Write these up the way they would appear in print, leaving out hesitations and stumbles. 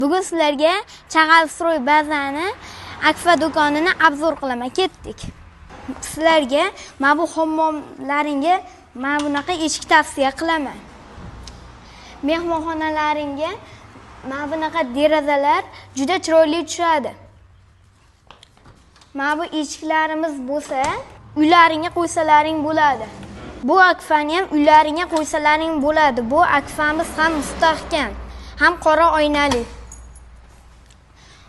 Bugun sizlarga Chag'alstroy bazani Akfa do'konini obzor qilaman. Ketdik. Sizlarga mana bu hammomlaringga mana bunaqa eshik tavsiya qilaman. Mehmonxonalaringga mana bunaqa derazalar juda chiroyli tushadi. Mana bu eshiklarimiz bo'lsa, uylaringga qo'ysalaring bo'ladi. Bu Akfani ham uylaringga qo'ysalaring bo'ladi. Bu Akfamiz ham mustahkam, ham qora oynali.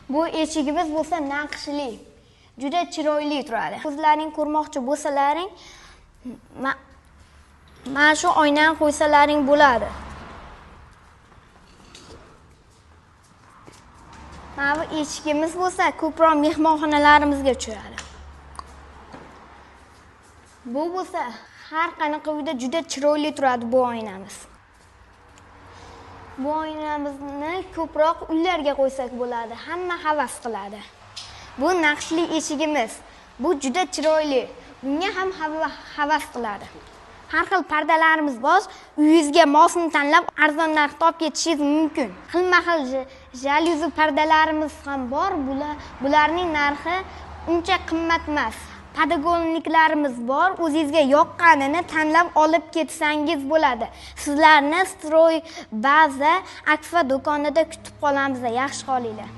Bu eshigimiz bo'lsa naqshli, juda chiroyli turadi. O'zlaring ko'rmoqchi bo'lsalaring, mana shu oynani qo'ysalaring bo'ladi. Mana bu eshigimiz bo'lsa, ko'proq mehmonxonalarimizga tushadi. Bu bo'lsa, har qanaqa uyda juda chiroyli turadi bu oynamiz. Bu oynamizni ko'proq uylarga qo'ysak bo'ladi. Hamma havas qiladi. Bu naqshli eshigimiz. Bu juda chiroyli. Bunga ham havas qiladi. Har xil pardalarimiz bor. Uyingizga mosini tanlab arzon narxda olib ketishingiz mumkin. Xilma-xil jalyuzi pardalarimiz ham bor. Bularning narxi uncha qimmat emas. Podgonliklarimiz bor. O'zingizga yoqqanini tanlab olib ketsangiz bo'ladi. Sizlarni Stroy baza Akfa do'konida kutib qolamiz. Yaxshi qolinglar.